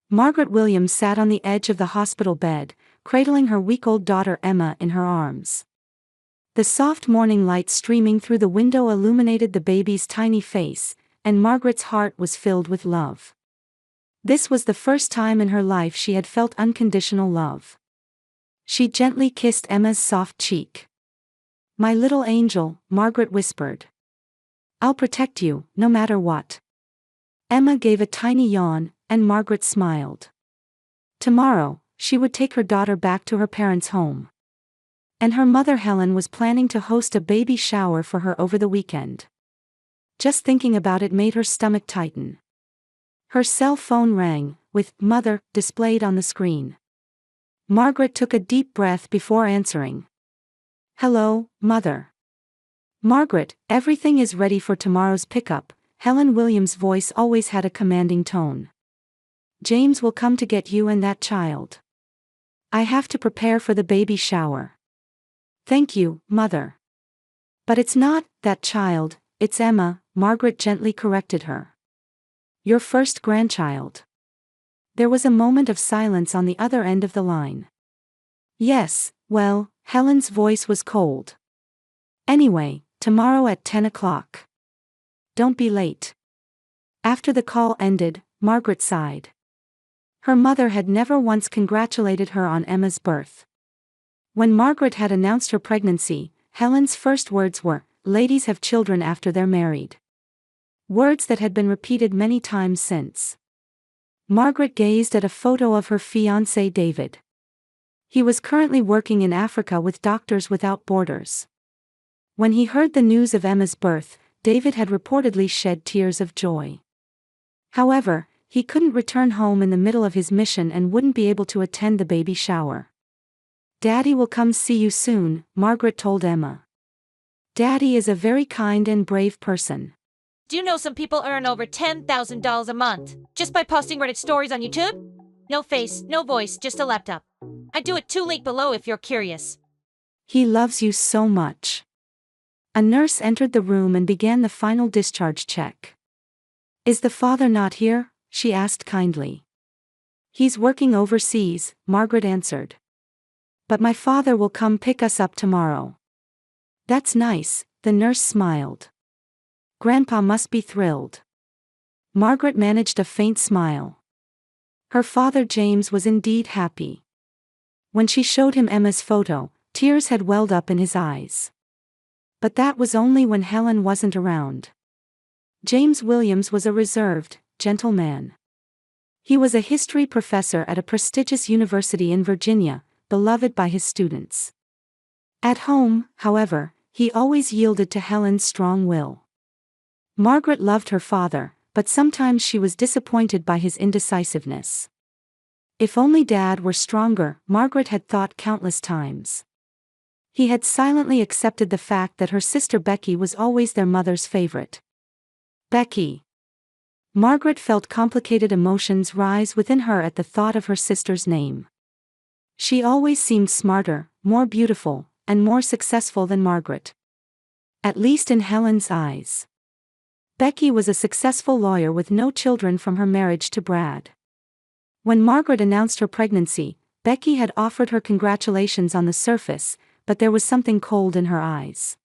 Margaret Williams sat on the edge of the hospital bed, cradling her week-old daughter Emma in her arms. The soft morning light streaming through the window illuminated the baby's tiny face, and Margaret's heart was filled with love. This was the first time in her life she had felt unconditional love. She gently kissed Emma's soft cheek. "My little angel," Margaret whispered. "I'll protect you, no matter what." Emma gave a tiny yawn, and Margaret smiled. Tomorrow, she would take her daughter back to her parents' home. And her mother Helen was planning to host a baby shower for her over the weekend. Just thinking about it made her stomach tighten. Her cell phone rang, with "Mother" displayed on the screen. Margaret took a deep breath before answering. "Hello, Mother." "Margaret, everything is ready for tomorrow's pickup." Helen Williams' voice always had a commanding tone. "James will come to get you and that child. I have to prepare for the baby shower." "Thank you, Mother." "But it's not that child, it's Emma," Margaret gently corrected her. "Your first grandchild." There was a moment of silence on the other end of the line. "Yes, well," Helen's voice was cold. "Anyway, tomorrow at 10 o'clock. Don't be late." After the call ended, Margaret sighed. Her mother had never once congratulated her on Emma's birth. When Margaret had announced her pregnancy, Helen's first words were, "Ladies have children after they're married." Words that had been repeated many times since. Margaret gazed at a photo of her fiancé David. He was currently working in Africa with Doctors Without Borders. When he heard the news of Emma's birth, David had reportedly shed tears of joy. However, he couldn't return home in the middle of his mission and wouldn't be able to attend the baby shower. "Daddy will come see you soon," Margaret told Emma. "Daddy is a very kind and brave person." Do you know some people earn over $10,000 a month just by posting Reddit stories on YouTube? No face, no voice, just a laptop. I do it too. Link below if you're curious. "He loves you so much." A nurse entered the room and began the final discharge check. "Is the father not here?" she asked kindly. "He's working overseas," Margaret answered. "But my father will come pick us up tomorrow." "That's nice," the nurse smiled. "Grandpa must be thrilled." Margaret managed a faint smile. Her father James was indeed happy. When she showed him Emma's photo, tears had welled up in his eyes. But that was only when Helen wasn't around. James Williams was a reserved, gentle man. He was a history professor at a prestigious university in Virginia, beloved by his students. At home, however, he always yielded to Helen's strong will. Margaret loved her father, but sometimes she was disappointed by his indecisiveness. If only Dad were stronger, Margaret had thought countless times. He had silently accepted the fact that her sister Becky was always their mother's favorite. Becky. Margaret felt complicated emotions rise within her at the thought of her sister's name. She always seemed smarter, more beautiful, and more successful than Margaret. At least in Helen's eyes. Becky was a successful lawyer with no children from her marriage to Brad. When Margaret announced her pregnancy, Becky had offered her congratulations on the surface, but there was something cold in her eyes.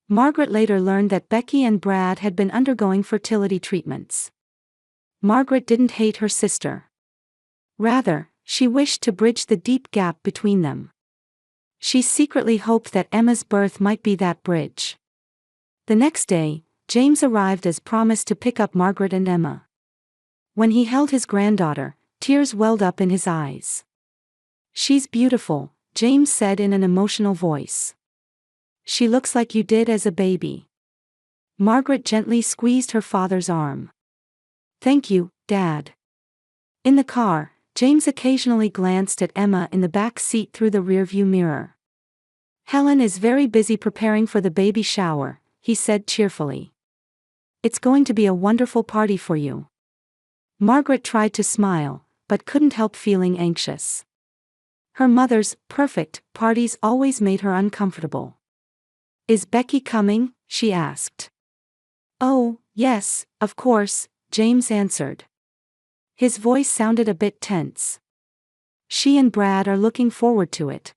Margaret later learned that Becky and Brad had been undergoing fertility treatments. Margaret didn't hate her sister. Rather, she wished to bridge the deep gap between them. She secretly hoped that Emma's birth might be that bridge. The next day, James arrived as promised to pick up Margaret and Emma. When he held his granddaughter, tears welled up in his eyes. "She's beautiful," James said in an emotional voice. "She looks like you did as a baby." Margaret gently squeezed her father's arm. "Thank you, Dad." In the car, James occasionally glanced at Emma in the back seat through the rearview mirror. "Helen is very busy preparing for the baby shower," he said cheerfully. "It's going to be a wonderful party for you." Margaret tried to smile, but couldn't help feeling anxious. Her mother's perfect parties always made her uncomfortable. "Is Becky coming?" she asked. "Oh, yes, of course," James answered. His voice sounded a bit tense. She and Brad are looking forward to it.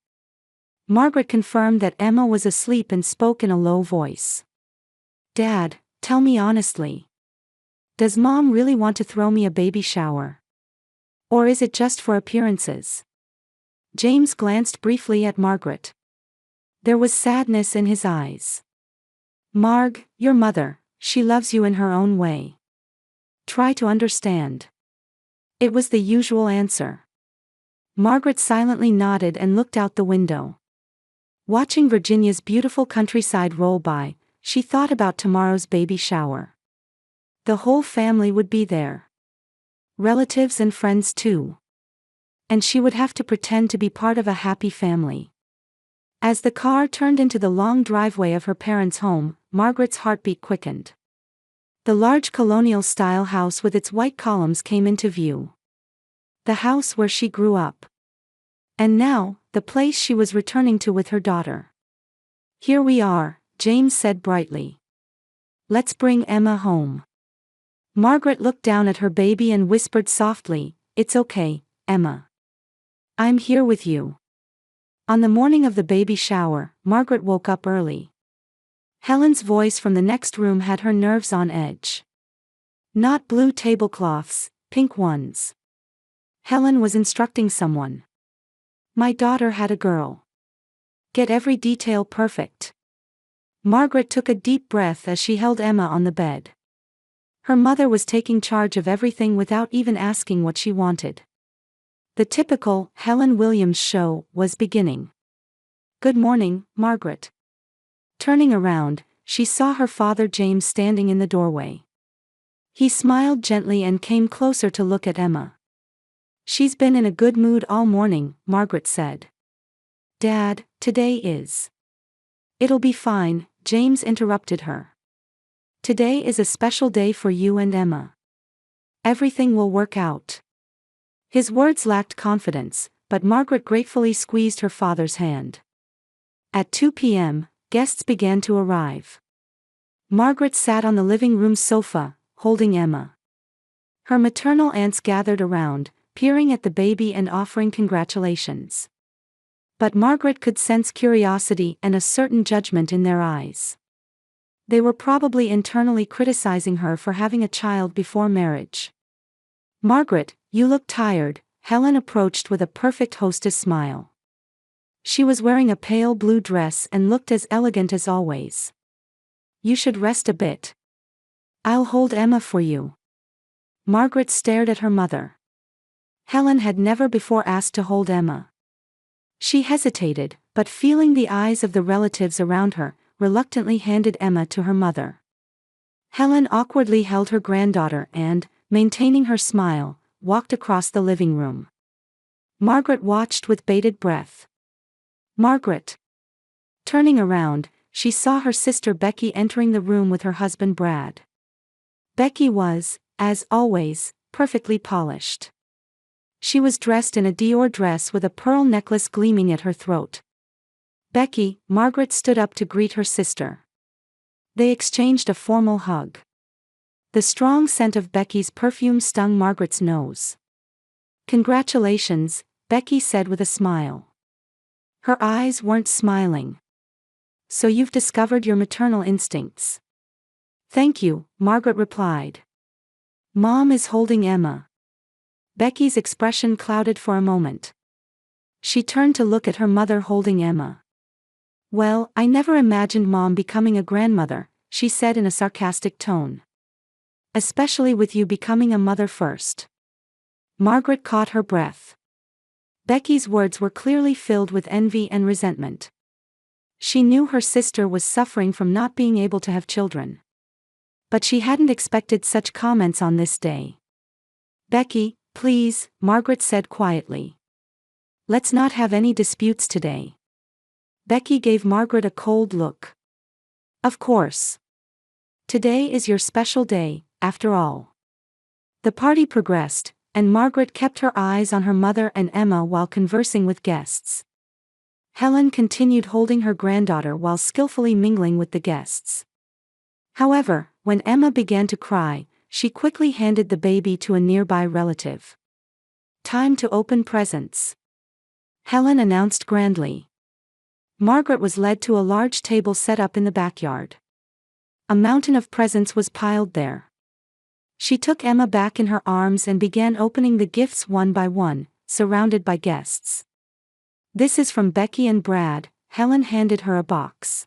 Margaret confirmed that Emma was asleep and spoke in a low voice. Dad, tell me honestly. Does Mom really want to throw me a baby shower? Or is it just for appearances? James glanced briefly at Margaret. There was sadness in his eyes. Marg, your mother, she loves you in her own way. Try to understand. It was the usual answer. Margaret silently nodded and looked out the window. Watching Virginia's beautiful countryside roll by, she thought about tomorrow's baby shower. The whole family would be there. Relatives and friends too. And she would have to pretend to be part of a happy family. As the car turned into the long driveway of her parents' home, Margaret's heartbeat quickened. The large colonial-style house with its white columns came into view. The house where she grew up. And now, the place she was returning to with her daughter. Here we are, James said brightly. Let's bring Emma home. Margaret looked down at her baby and whispered softly, It's okay, Emma. I'm here with you. On the morning of the baby shower, Margaret woke up early. Helen's voice from the next room had her nerves on edge. Not blue tablecloths, pink ones. Helen was instructing someone. My daughter had a girl. Get every detail perfect. Margaret took a deep breath as she held Emma on the bed. Her mother was taking charge of everything without even asking what she wanted. The typical Helen Williams show was beginning. Good morning, Margaret. Turning around, she saw her father James standing in the doorway. He smiled gently and came closer to look at Emma. She's been in a good mood all morning, Margaret said. Dad, today is. It'll be fine, James interrupted her. Today is a special day for you and Emma. Everything will work out. His words lacked confidence, but Margaret gratefully squeezed her father's hand. At 2 p.m., guests began to arrive. Margaret sat on the living room sofa, holding Emma. Her maternal aunts gathered around, peering at the baby and offering congratulations. But Margaret could sense curiosity and a certain judgment in their eyes. They were probably internally criticizing her for having a child before marriage. Margaret, you look tired, Helen approached with a perfect hostess smile. She was wearing a pale blue dress and looked as elegant as always. You should rest a bit. I'll hold Emma for you. Margaret stared at her mother. Helen had never before asked to hold Emma. She hesitated, but feeling the eyes of the relatives around her, reluctantly handed Emma to her mother. Helen awkwardly held her granddaughter and, maintaining her smile, walked across the living room. Margaret watched with bated breath. Margaret. Turning around, she saw her sister Becky entering the room with her husband Brad. Becky was, as always, perfectly polished. She was dressed in a Dior dress with a pearl necklace gleaming at her throat. Becky, Margaret stood up to greet her sister. They exchanged a formal hug. The strong scent of Becky's perfume stung Margaret's nose. Congratulations, Becky said with a smile. Her eyes weren't smiling. So you've discovered your maternal instincts. Thank you, Margaret replied. Mom is holding Emma. Becky's expression clouded for a moment. She turned to look at her mother holding Emma. Well, I never imagined Mom becoming a grandmother, she said in a sarcastic tone. Especially with you becoming a mother first. Margaret caught her breath. Becky's words were clearly filled with envy and resentment. She knew her sister was suffering from not being able to have children. But she hadn't expected such comments on this day. Becky, please, Margaret said quietly. Let's not have any disputes today. Becky gave Margaret a cold look. Of course. Today is your special day, after all. The party progressed, and Margaret kept her eyes on her mother and Emma while conversing with guests. Helen continued holding her granddaughter while skillfully mingling with the guests. However, when Emma began to cry, she quickly handed the baby to a nearby relative. "Time to open presents," Helen announced grandly. Margaret was led to a large table set up in the backyard. A mountain of presents was piled there. She took Emma back in her arms and began opening the gifts one by one, surrounded by guests. "This is from Becky and Brad," Helen handed her a box.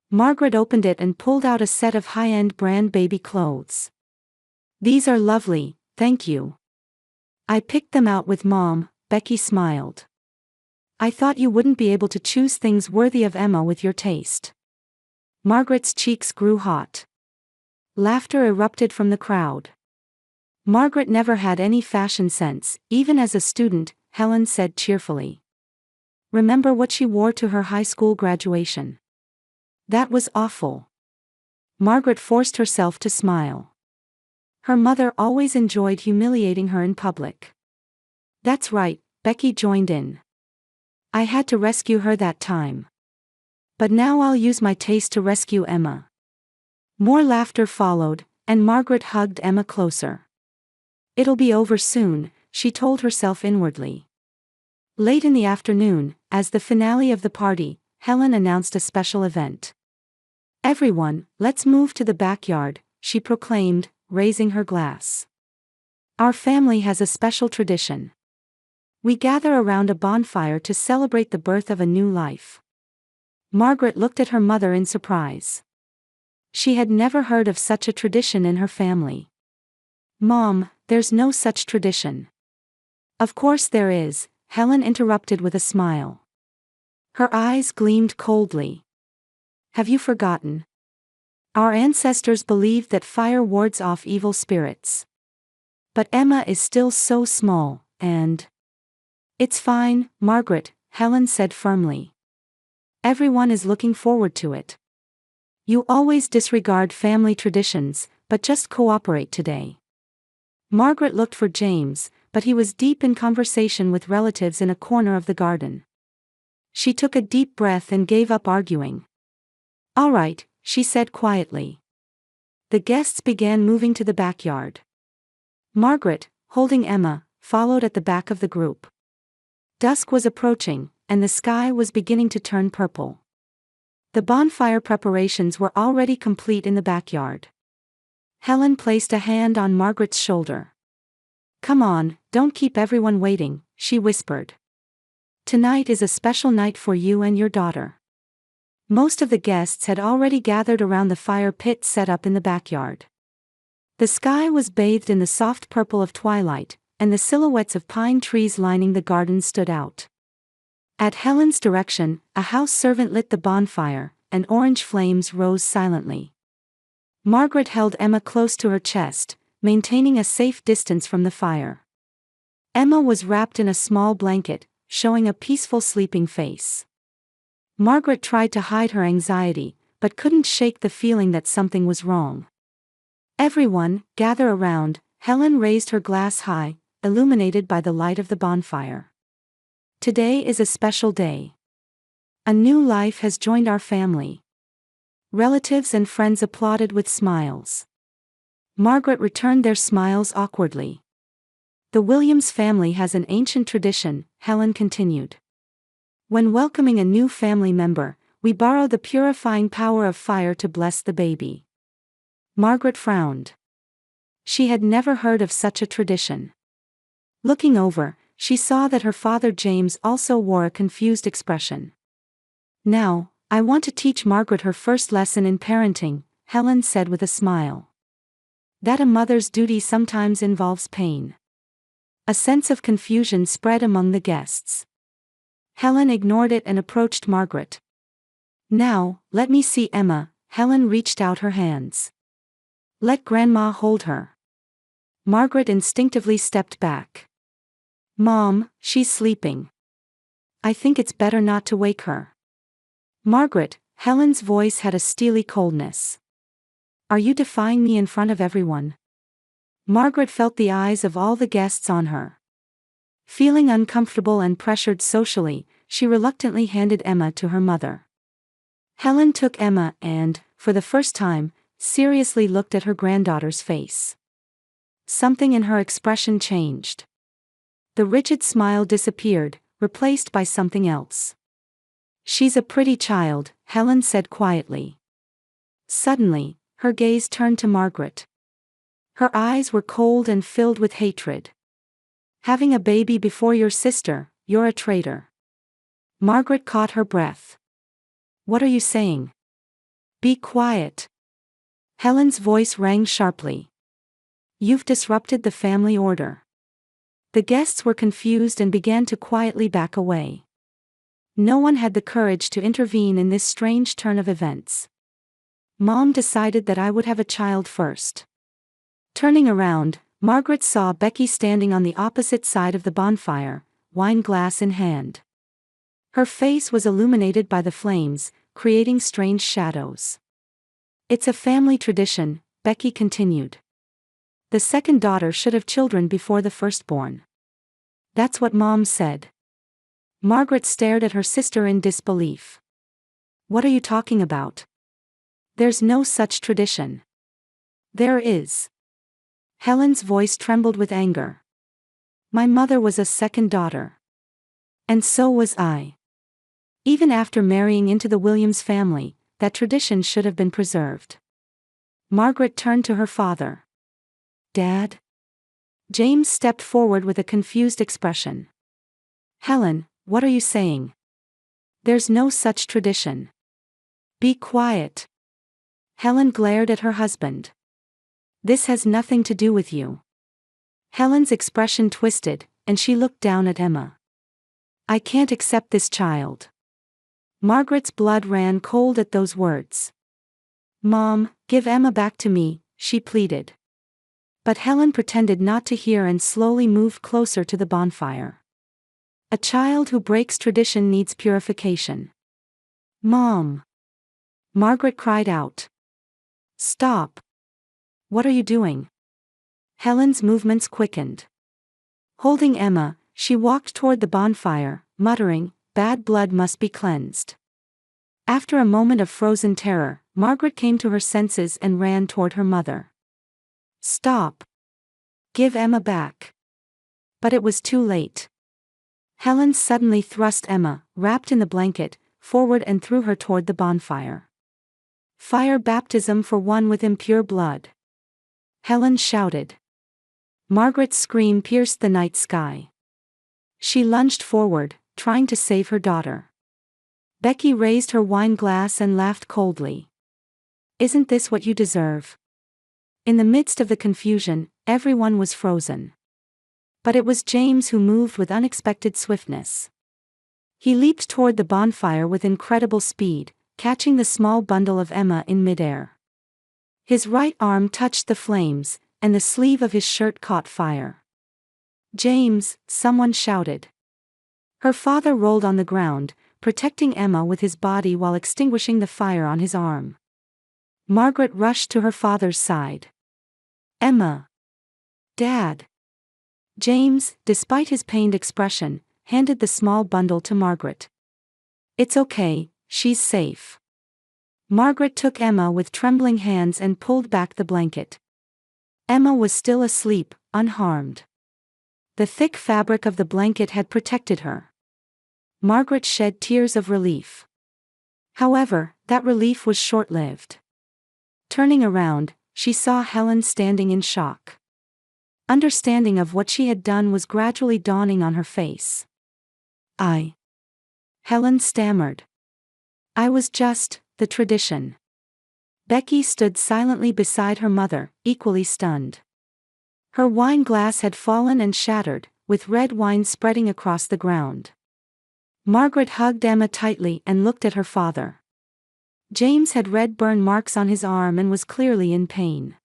Margaret opened it and pulled out a set of high-end brand baby clothes. "These are lovely, thank you. I picked them out with Mom," Becky smiled. "I thought you wouldn't be able to choose things worthy of Emma with your taste." Margaret's cheeks grew hot. Laughter erupted from the crowd. "Margaret never had any fashion sense, even as a student," Helen said cheerfully. "Remember what she wore to her high school graduation? That was awful." Margaret forced herself to smile. Her mother always enjoyed humiliating her in public. "That's right," Becky joined in. "I had to rescue her that time. But now I'll use my taste to rescue Emma." More laughter followed, and Margaret hugged Emma closer. "It'll be over soon," she told herself inwardly. Late in the afternoon, as the finale of the party, Helen announced a special event. "Everyone, let's move to the backyard," she proclaimed, raising her glass. "Our family has a special tradition. We gather around a bonfire to celebrate the birth of a new life." Margaret looked at her mother in surprise. She had never heard of such a tradition in her family. "Mom, there's no such tradition." "Of course there is," Helen interrupted with a smile. Her eyes gleamed coldly. "Have you forgotten? Our ancestors believed that fire wards off evil spirits. But Emma is still so small, and—" "It's fine, Margaret," Helen said firmly. "Everyone is looking forward to it. You always disregard family traditions, but just cooperate today." Margaret looked for James, but he was deep in conversation with relatives in a corner of the garden. She took a deep breath and gave up arguing. "All right," she said quietly. The guests began moving to the backyard. Margaret, holding Emma, followed at the back of the group. Dusk was approaching, and the sky was beginning to turn purple. The bonfire preparations were already complete in the backyard. Helen placed a hand on Margaret's shoulder. "Come on, don't keep everyone waiting," she whispered. "Tonight is a special night for you and your daughter." Most of the guests had already gathered around the fire pit set up in the backyard. The sky was bathed in the soft purple of twilight, and the silhouettes of pine trees lining the garden stood out. At Helen's direction, a house servant lit the bonfire, and orange flames rose silently. Margaret held Emma close to her chest, maintaining a safe distance from the fire. Emma was wrapped in a small blanket, showing a peaceful sleeping face. Margaret tried to hide her anxiety, but couldn't shake the feeling that something was wrong. "Everyone, gather around," Helen raised her glass high, illuminated by the light of the bonfire. "Today is a special day. A new life has joined our family." Relatives and friends applauded with smiles. Margaret returned their smiles awkwardly. "The Williams family has an ancient tradition," Helen continued. "When welcoming a new family member, we borrow the purifying power of fire to bless the baby." Margaret frowned. She had never heard of such a tradition. Looking over, she saw that her father James also wore a confused expression. "Now, I want to teach Margaret her first lesson in parenting," Helen said with a smile. "That a mother's duty sometimes involves pain." A sense of confusion spread among the guests. Helen ignored it and approached Margaret. "Now, let me see Emma." Helen reached out her hands. "Let Grandma hold her." Margaret instinctively stepped back. "Mom, she's sleeping. I think it's better not to wake her." "Margaret," Helen's voice had a steely coldness. "Are you defying me in front of everyone?" Margaret felt the eyes of all the guests on her. Feeling uncomfortable and pressured socially, she reluctantly handed Emma to her mother. Helen took Emma and, for the first time, seriously looked at her granddaughter's face. Something in her expression changed. The rigid smile disappeared, replaced by something else. "She's a pretty child," Helen said quietly. Suddenly, her gaze turned to Margaret. Her eyes were cold and filled with hatred. "Having a baby before your sister, you're a traitor." Margaret caught her breath. "What are you saying?" "Be quiet." Helen's voice rang sharply. "You've disrupted the family order." The guests were confused and began to quietly back away. No one had the courage to intervene in this strange turn of events. "Mom decided that I would have a child first." Turning around, Margaret saw Becky standing on the opposite side of the bonfire, wine glass in hand. Her face was illuminated by the flames, creating strange shadows. "It's a family tradition," Becky continued. "The second daughter should have children before the firstborn. That's what Mom said." Margaret stared at her sister in disbelief. "What are you talking about? There's no such tradition." "There is." Helen's voice trembled with anger. "My mother was a second daughter. And so was I. Even after marrying into the Williams family, that tradition should have been preserved." Margaret turned to her father. "Dad?" James stepped forward with a confused expression. "Helen, what are you saying? There's no such tradition." "Be quiet." Helen glared at her husband. "This has nothing to do with you." Helen's expression twisted, and she looked down at Emma. "I can't accept this child." Margaret's blood ran cold at those words. "Mom, give Emma back to me," she pleaded. But Helen pretended not to hear and slowly moved closer to the bonfire. "A child who breaks tradition needs purification." "Mom!" Margaret cried out. "Stop. What are you doing?" Helen's movements quickened. Holding Emma, she walked toward the bonfire, muttering, "Bad blood must be cleansed." After a moment of frozen terror, Margaret came to her senses and ran toward her mother. "Stop. Give Emma back." But it was too late. Helen suddenly thrust Emma, wrapped in the blanket, forward and threw her toward the bonfire. "Fire baptism for one with impure blood," Helen shouted. Margaret's scream pierced the night sky. She lunged forward, trying to save her daughter. Becky raised her wine glass and laughed coldly. "Isn't this what you deserve?" In the midst of the confusion, everyone was frozen. But it was James who moved with unexpected swiftness. He leaped toward the bonfire with incredible speed, catching the small bundle of Emma in midair. His right arm touched the flames, and the sleeve of his shirt caught fire. "James!" someone shouted. Her father rolled on the ground, protecting Emma with his body while extinguishing the fire on his arm. Margaret rushed to her father's side. "Emma!" "Dad!" James, despite his pained expression, handed the small bundle to Margaret. "It's okay, she's safe." Margaret took Emma with trembling hands and pulled back the blanket. Emma was still asleep, unharmed. The thick fabric of the blanket had protected her. Margaret shed tears of relief. However, that relief was short-lived. Turning around, she saw Helen standing in shock. Understanding of what she had done was gradually dawning on her face. Helen stammered. "I was just the tradition." Becky stood silently beside her mother, equally stunned. Her wine glass had fallen and shattered, with red wine spreading across the ground. Margaret hugged Emma tightly and looked at her father. James had red burn marks on his arm and was clearly in pain.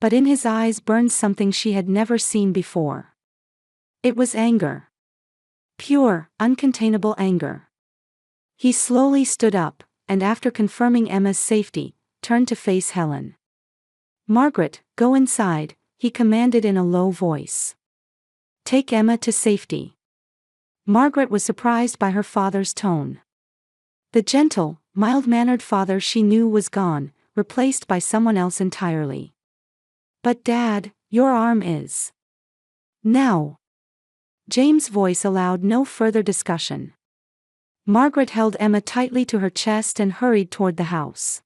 But in his eyes burned something she had never seen before. It was anger. Pure, uncontainable anger. He slowly stood up, and after confirming Emma's safety, turned to face Helen. "Margaret, go inside," he commanded in a low voice. "Take Emma to safety." Margaret was surprised by her father's tone. The gentle, mild-mannered father she knew was gone, replaced by someone else entirely. "But Dad, Your arm is. Now. James' voice allowed no further discussion. Margaret held Emma tightly to her chest and hurried toward the house.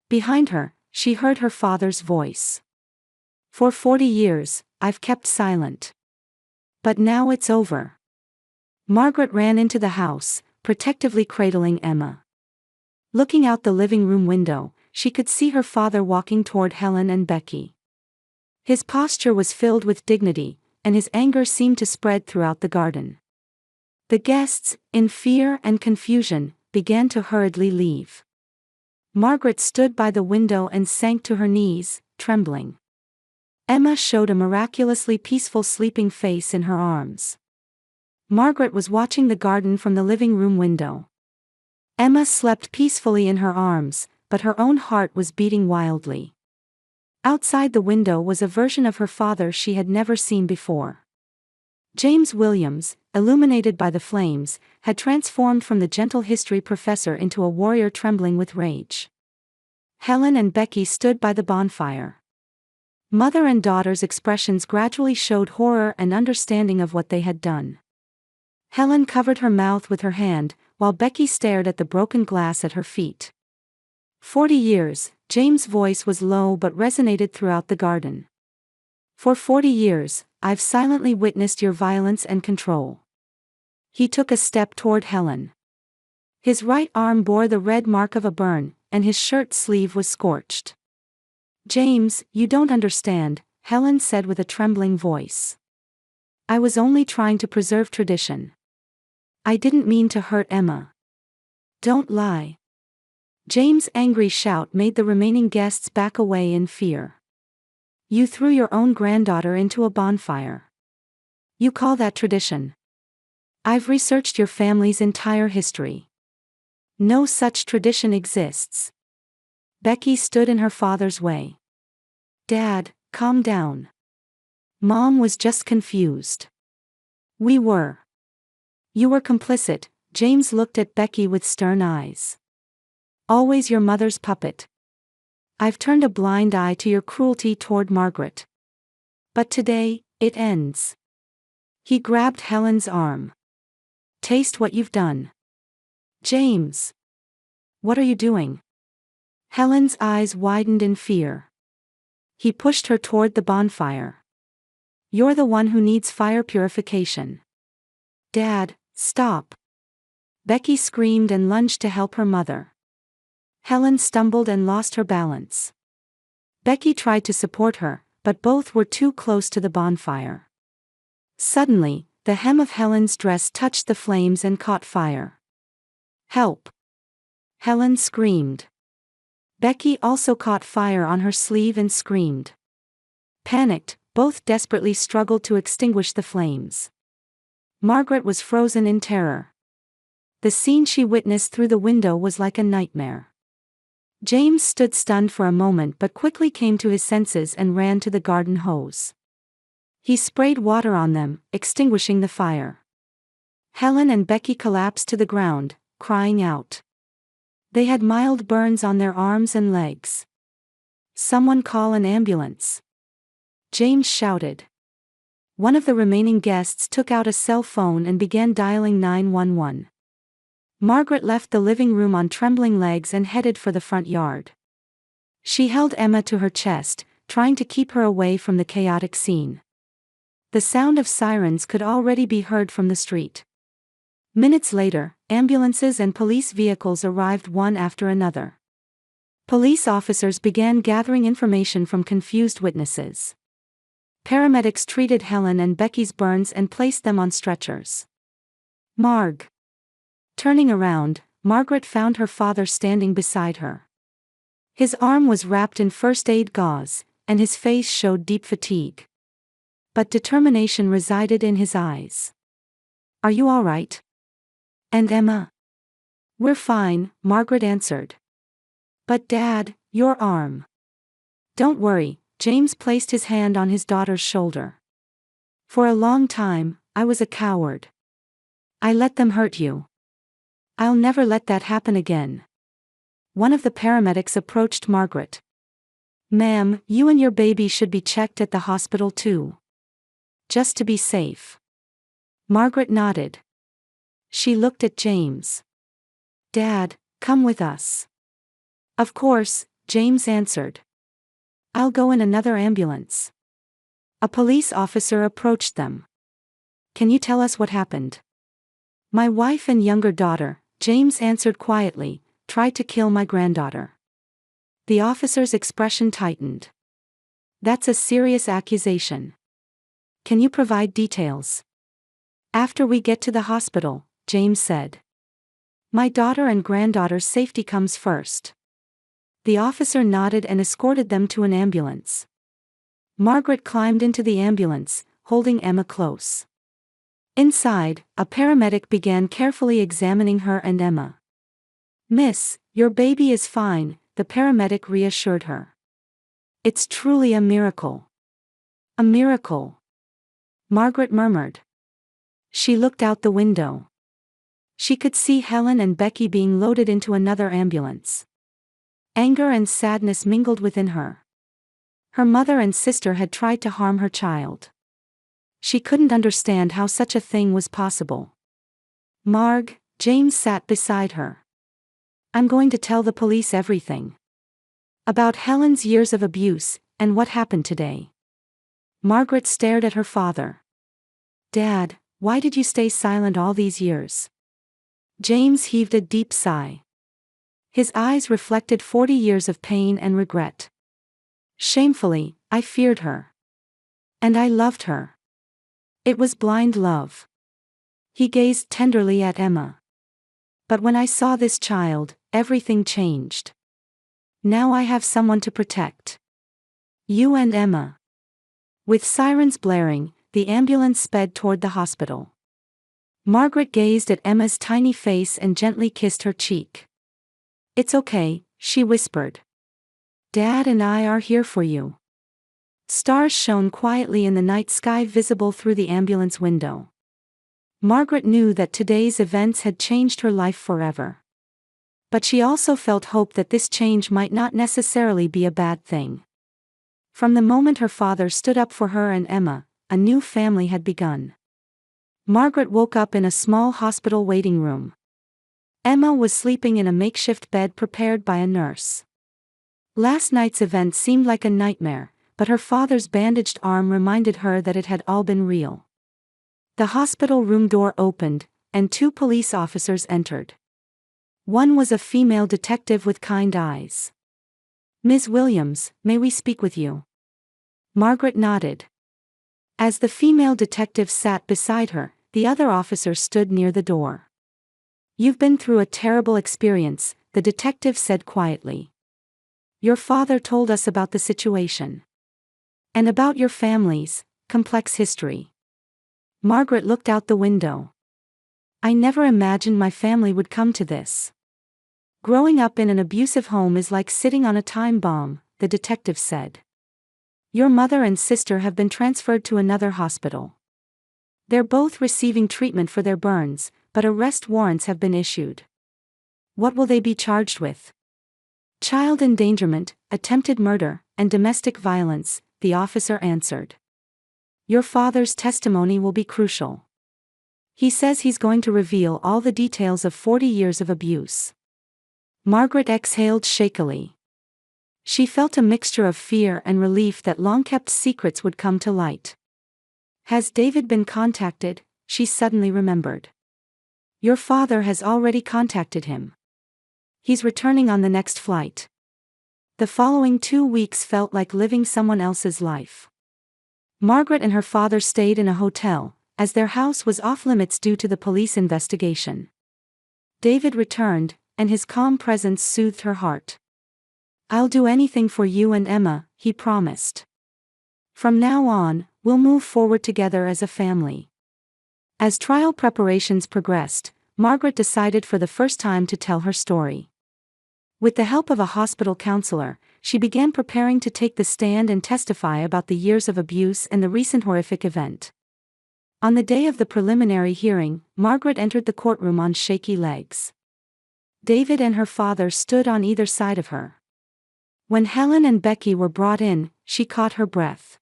Behind her, she heard her father's voice. For 40 years, I've kept silent. But now it's over. Margaret ran into the house, protectively cradling Emma. Looking out the living room window, she could see her father walking toward Helen and Becky. His posture was filled with dignity, and his anger seemed to spread throughout the garden. The guests, in fear and confusion, began to hurriedly leave. Margaret stood by the window and sank to her knees, trembling. Emma showed a miraculously peaceful sleeping face in her arms. Margaret was watching the garden from the living room window. Emma slept peacefully in her arms, but her own heart was beating wildly. Outside the window was a version of her father she had never seen before. James Williams, illuminated by the flames, had transformed from the gentle history professor into a warrior trembling with rage. Helen and Becky stood by the bonfire. Mother and daughter's expressions gradually showed horror and understanding of what they had done. Helen covered her mouth with her hand, while Becky stared at the broken glass at her feet. 40 years, James' voice was low but resonated throughout the garden. For 40 years, I've silently witnessed your violence and control. He took a step toward Helen. His right arm bore the red mark of a burn, and his shirt sleeve was scorched. James, you don't understand, Helen said with a trembling voice. I was only trying to preserve tradition. I didn't mean to hurt Emma. Don't lie. James' angry shout made the remaining guests back away in fear. You threw your own granddaughter into a bonfire. You call that tradition? I've researched your family's entire history. No such tradition exists. Becky stood in her father's way. Dad, calm down. Mom was just confused. We were. You were complicit, James looked at Becky with stern eyes. Always your mother's puppet. I've turned a blind eye to your cruelty toward Margaret. But today, it ends. He grabbed Helen's arm. Taste what you've done. James. What are you doing? Helen's eyes widened in fear. He pushed her toward the bonfire. You're the one who needs fire purification. Dad, stop. Becky screamed and lunged to help her mother. Helen stumbled and lost her balance. Becky tried to support her, but both were too close to the bonfire. Suddenly, the hem of Helen's dress touched the flames and caught fire. Help! Helen screamed. Becky also caught fire on her sleeve and screamed. Panicked, both desperately struggled to extinguish the flames. Margaret was frozen in terror. The scene she witnessed through the window was like a nightmare. James stood stunned for a moment but quickly came to his senses and ran to the garden hose. He sprayed water on them, extinguishing the fire. Helen and Becky collapsed to the ground, crying out. They had mild burns on their arms and legs. Someone call an ambulance. James shouted. One of the remaining guests took out a cell phone and began dialing 911. Margaret left the living room on trembling legs and headed for the front yard. She held Emma to her chest, trying to keep her away from the chaotic scene. The sound of sirens could already be heard from the street. Minutes later, ambulances and police vehicles arrived one after another. Police officers began gathering information from confused witnesses. Paramedics treated Helen and Becky's burns and placed them on stretchers. Marg. Turning around, Margaret found her father standing beside her. His arm was wrapped in first aid gauze, and his face showed deep fatigue. But determination resided in his eyes. Are you all right? And Emma? We're fine, Margaret answered. But Dad, your arm. Don't worry, James placed his hand on his daughter's shoulder. For a long time, I was a coward. I let them hurt you. I'll never let that happen again. One of the paramedics approached Margaret. Ma'am, you and your baby should be checked at the hospital too. Just to be safe. Margaret nodded. She looked at James. Dad, come with us. Of course, James answered. I'll go in another ambulance. A police officer approached them. Can you tell us what happened? My wife and younger daughter, James answered quietly, tried to kill my granddaughter. The officer's expression tightened. That's a serious accusation. Can you provide details? After we get to the hospital, James said. My daughter and granddaughter's safety comes first. The officer nodded and escorted them to an ambulance. Margaret climbed into the ambulance, holding Emma close. Inside, a paramedic began carefully examining her and Emma. Miss, your baby is fine, the paramedic reassured her. It's truly a miracle. A miracle. Margaret murmured. She looked out the window. She could see Helen and Becky being loaded into another ambulance. Anger and sadness mingled within her. Her mother and sister had tried to harm her child. She couldn't understand how such a thing was possible. Marg, James sat beside her. I'm going to tell the police everything. About Helen's years of abuse, and what happened today. Margaret stared at her father. Dad, why did you stay silent all these years? James heaved a deep sigh. His eyes reflected 40 years of pain and regret. Shamefully, I feared her. And I loved her. It was blind love. He gazed tenderly at Emma. But when I saw this child, everything changed. Now I have someone to protect. You and Emma. With sirens blaring, the ambulance sped toward the hospital. Margaret gazed at Emma's tiny face and gently kissed her cheek. It's okay, she whispered. Dad and I are here for you. Stars shone quietly in the night sky visible through the ambulance window. Margaret knew that today's events had changed her life forever. But she also felt hope that this change might not necessarily be a bad thing. From the moment her father stood up for her and Emma, a new family had begun. Margaret woke up in a small hospital waiting room. Emma was sleeping in a makeshift bed prepared by a nurse. Last night's event seemed like a nightmare, but her father's bandaged arm reminded her that it had all been real. The hospital room door opened, and 2 police officers entered. One was a female detective with kind eyes. Ms. Williams, may we speak with you? Margaret nodded. As the female detective sat beside her, the other officer stood near the door. You've been through a terrible experience, the detective said quietly. Your father told us about the situation. And about your family's complex history. Margaret looked out the window. I never imagined my family would come to this. Growing up in an abusive home is like sitting on a time bomb, the detective said. Your mother and sister have been transferred to another hospital. They're both receiving treatment for their burns, but arrest warrants have been issued. What will they be charged with? Child endangerment, attempted murder, and domestic violence, the officer answered. Your father's testimony will be crucial. He says he's going to reveal all the details of 40 years of abuse. Margaret exhaled shakily. She felt a mixture of fear and relief that long-kept secrets would come to light. Has David been contacted? She suddenly remembered. Your father has already contacted him. He's returning on the next flight. The following 2 weeks felt like living someone else's life. Margaret and her father stayed in a hotel, as their house was off-limits due to the police investigation. David returned, and his calm presence soothed her heart. I'll do anything for you and Emma, he promised. From now on, we'll move forward together as a family. As trial preparations progressed, Margaret decided for the first time to tell her story. With the help of a hospital counselor, she began preparing to take the stand and testify about the years of abuse and the recent horrific event. On the day of the preliminary hearing, Margaret entered the courtroom on shaky legs. David and her father stood on either side of her. When Helen and Becky were brought in, she caught her breath.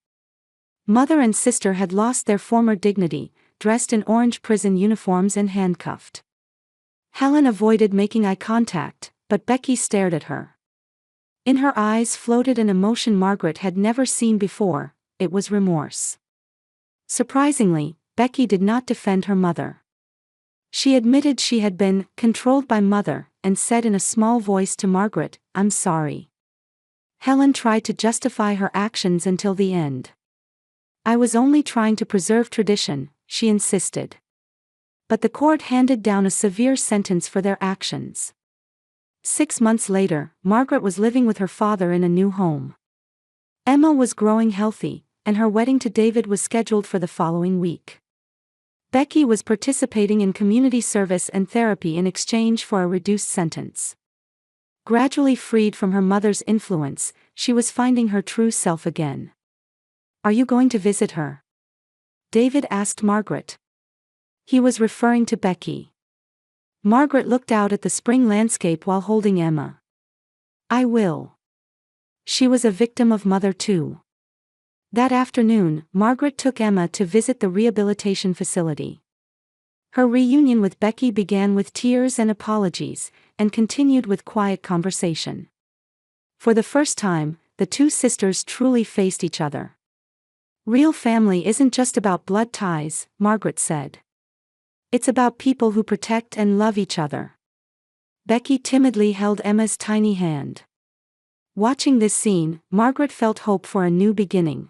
Mother and sister had lost their former dignity, dressed in orange prison uniforms and handcuffed. Helen avoided making eye contact, but Becky stared at her. In her eyes floated an emotion Margaret had never seen before. It was remorse. Surprisingly, Becky did not defend her mother. She admitted she had been controlled by Mother, and said in a small voice to Margaret, "I'm sorry." Helen tried to justify her actions until the end. "I was only trying to preserve tradition," she insisted. But the court handed down a severe sentence for their actions. 6 months later, Margaret was living with her father in a new home. Emma was growing healthy, and her wedding to David was scheduled for the following week. Becky was participating in community service and therapy in exchange for a reduced sentence. Gradually freed from her mother's influence, she was finding her true self again. "Are you going to visit her?" David asked Margaret. He was referring to Becky. Margaret looked out at the spring landscape while holding Emma. "I will." She was a victim of Mother too. That afternoon, Margaret took Emma to visit the rehabilitation facility. Her reunion with Becky began with tears and apologies, and continued with quiet conversation. For the first time, the two sisters truly faced each other. "Real family isn't just about blood ties," Margaret said. "It's about people who protect and love each other." Becky timidly held Emma's tiny hand. Watching this scene, Margaret felt hope for a new beginning.